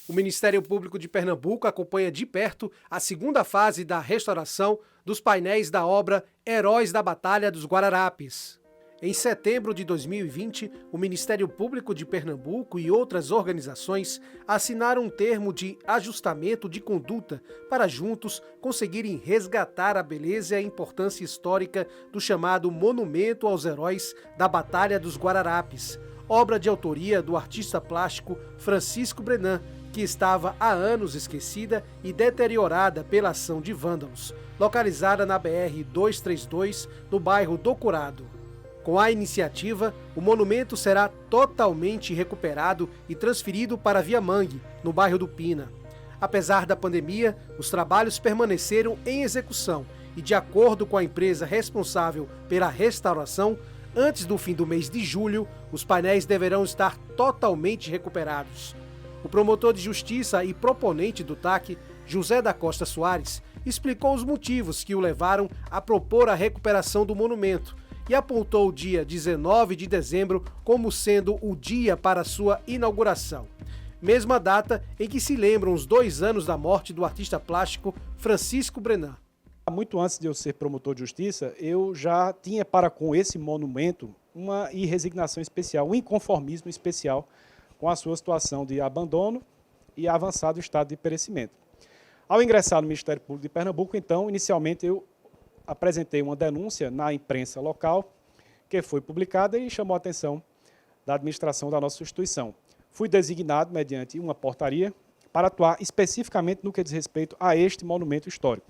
O Ministério Público de Pernambuco acompanha de perto a segunda fase da restauração dos painéis da obra Heróis da Batalha dos Guararapes. Em setembro de 2020, o Ministério Público de Pernambuco e outras organizações assinaram um termo de ajustamento de conduta para juntos conseguirem resgatar a beleza e a importância histórica do chamado Monumento aos Heróis da Batalha dos Guararapes, obra de autoria do artista plástico Francisco Brenan, que estava há anos esquecida e deteriorada pela ação de vândalos, localizada na BR-232, no bairro do Curado. Com a iniciativa, o monumento será totalmente recuperado e transferido para Viamangue, no bairro do Pina. Apesar da pandemia, os trabalhos permaneceram em execução e, de acordo com a empresa responsável pela restauração, antes do fim do mês de julho, os painéis deverão estar totalmente recuperados. O promotor de justiça e proponente do TAC, José da Costa Soares, explicou os motivos que o levaram a propor a recuperação do monumento e apontou o dia 19 de dezembro como sendo o dia para sua inauguração. Mesma data em que se lembram os 2 anos da morte do artista plástico Francisco Brenan. Muito antes de eu ser promotor de justiça, eu já tinha para com esse monumento uma irresignação especial, um inconformismo especial com a sua situação de abandono e avançado estado de perecimento. Ao ingressar no Ministério Público de Pernambuco, então, inicialmente eu apresentei uma denúncia na imprensa local, que foi publicada e chamou a atenção da administração da nossa instituição. Fui designado, mediante uma portaria, para atuar especificamente no que diz respeito a este monumento histórico.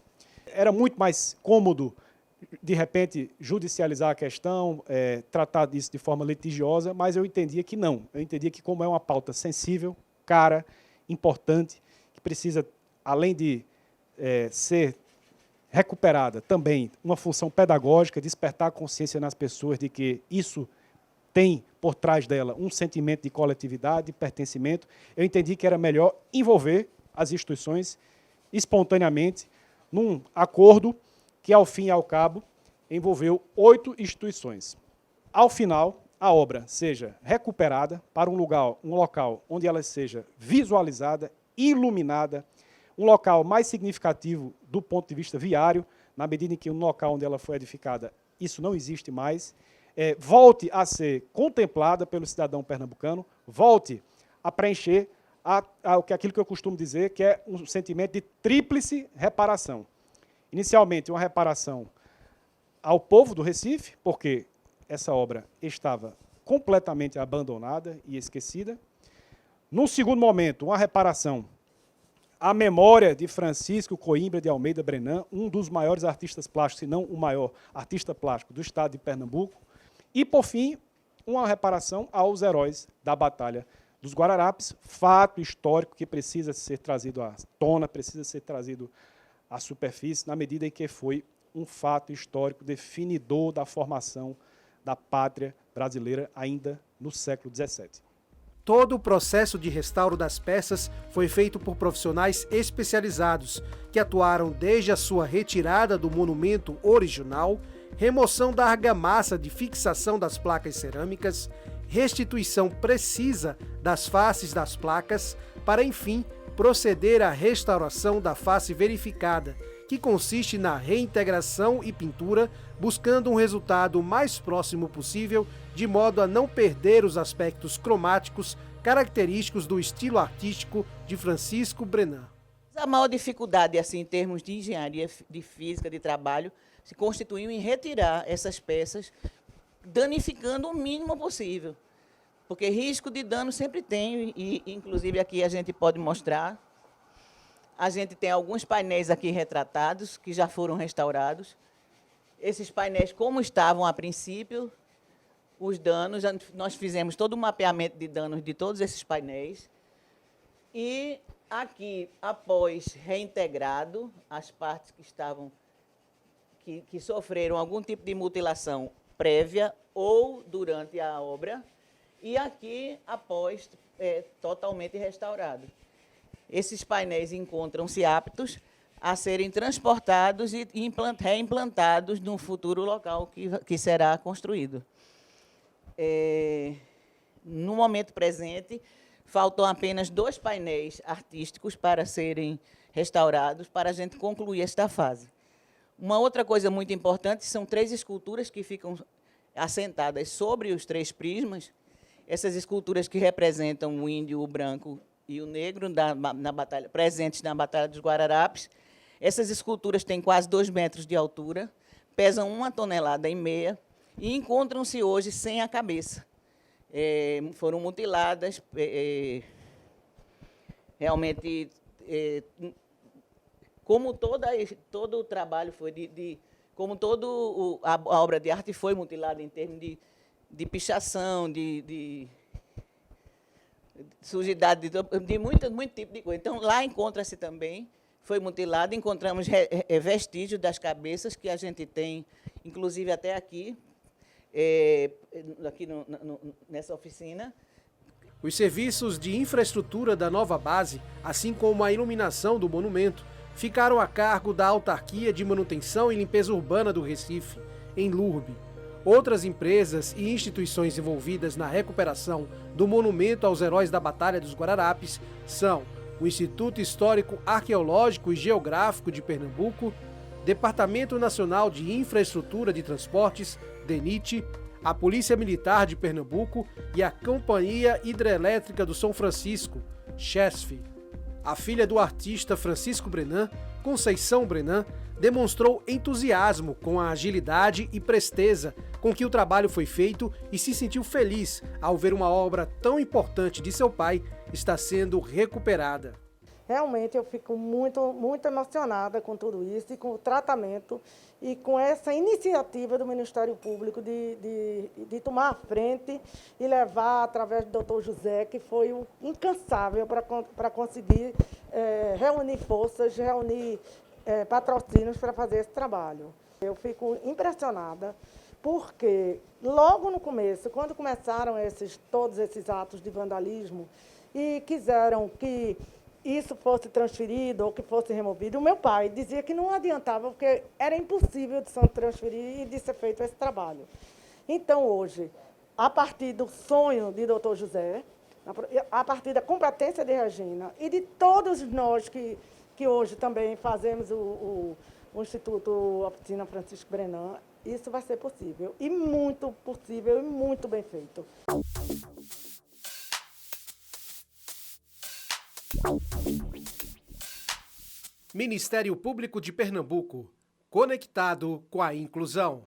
Era muito mais cômodo, de repente, judicializar a questão, tratar disso de forma litigiosa, mas eu entendia que não. Eu entendia que, como é uma pauta sensível, cara, importante, que precisa, além de ser recuperada, também uma função pedagógica, despertar a consciência nas pessoas de que isso tem por trás dela um sentimento de coletividade, de pertencimento, eu entendi que era melhor envolver as instituições espontaneamente num acordo que, ao fim e ao cabo, envolveu 8 instituições. Ao final, a obra seja recuperada para um local onde ela seja visualizada, iluminada, um local mais significativo do ponto de vista viário, na medida em que no local onde ela foi edificada, isso não existe mais, volte a ser contemplada pelo cidadão pernambucano, volte a preencher aquilo que eu costumo dizer, que é um sentimento de tríplice reparação. Inicialmente, uma reparação ao povo do Recife, porque essa obra estava completamente abandonada e esquecida. Num segundo momento, uma reparação à memória de Francisco Coimbra de Almeida Brenan, um dos maiores artistas plásticos, se não o maior artista plástico do estado de Pernambuco. E, por fim, uma reparação aos heróis da Batalha dos Guararapes, fato histórico que precisa ser trazido à tona, precisa ser trazido à superfície, na medida em que foi um fato histórico definidor da formação da pátria brasileira ainda no século XVII. Todo o processo de restauro das peças foi feito por profissionais especializados, que atuaram desde a sua retirada do monumento original, remoção da argamassa de fixação das placas cerâmicas, restituição precisa das faces das placas, para, enfim, proceder à restauração da face verificada, que consiste na reintegração e pintura, buscando um resultado o mais próximo possível, de modo a não perder os aspectos cromáticos característicos do estilo artístico de Francisco Brenan. A maior dificuldade, assim, em termos de engenharia, de física, de trabalho, se constituiu em retirar essas peças, danificando o mínimo possível. Porque risco de dano sempre tem, e inclusive aqui a gente pode mostrar. A gente tem alguns painéis aqui retratados, que já foram restaurados. Esses painéis, como estavam a princípio, os danos, nós fizemos todo o mapeamento de danos de todos esses painéis. E aqui, após reintegrado, as partes que estavam, que sofreram algum tipo de mutilação prévia ou durante a obra, e aqui, após, totalmente restaurado. Esses painéis encontram-se aptos a serem transportados e reimplantados num futuro local que será construído. No momento presente, faltam apenas 2 painéis artísticos para serem restaurados, para a gente concluir esta fase. Uma outra coisa muito importante são 3 esculturas que ficam assentadas sobre os 3 prismas. Essas esculturas que representam o índio, o branco e o negro na batalha, presentes na Batalha dos Guararapes. Essas esculturas têm quase 2 metros de altura, pesam 1,5 toneladas e encontram-se hoje sem a cabeça. Foram mutiladas, realmente, como todo o trabalho foi como toda a obra de arte foi mutilada em termos de pichação, de sujidade, de muito tipo de coisa. Então, lá encontra-se também, foi mutilado, encontramos vestígios das cabeças que a gente tem, inclusive até aqui, nessa oficina. Os serviços de infraestrutura da nova base, assim como a iluminação do monumento, ficaram a cargo da Autarquia de Manutenção e Limpeza Urbana do Recife, em Lurbe. Outras empresas e instituições envolvidas na recuperação do monumento aos heróis da Batalha dos Guararapes são o Instituto Histórico Arqueológico e Geográfico de Pernambuco, Departamento Nacional de Infraestrutura de Transportes, DENIT, a Polícia Militar de Pernambuco e a Companhia Hidrelétrica do São Francisco, CHESF. A filha do artista Francisco Brenan, Conceição Brenan, demonstrou entusiasmo com a agilidade e presteza com que o trabalho foi feito e se sentiu feliz ao ver uma obra tão importante de seu pai estar sendo recuperada. Realmente eu fico muito, muito emocionada com tudo isso e com o tratamento e com essa iniciativa do Ministério Público de tomar a frente e levar através do Dr. José, que foi incansável para conseguir reunir forças, reunir patrocínios para fazer esse trabalho. Eu fico impressionada porque logo no começo, quando começaram todos esses atos de vandalismo e quiseram que isso fosse transferido ou que fosse removido, o meu pai dizia que não adiantava, porque era impossível de se transferir e de ser feito esse trabalho. Então, hoje, a partir do sonho de Dr. José, a partir da competência de Regina e de todos nós que hoje também fazemos o Instituto Oficina Francisco Brenan, isso vai ser possível, e muito possível e muito bem feito. Ministério Público de Pernambuco, conectado com a inclusão.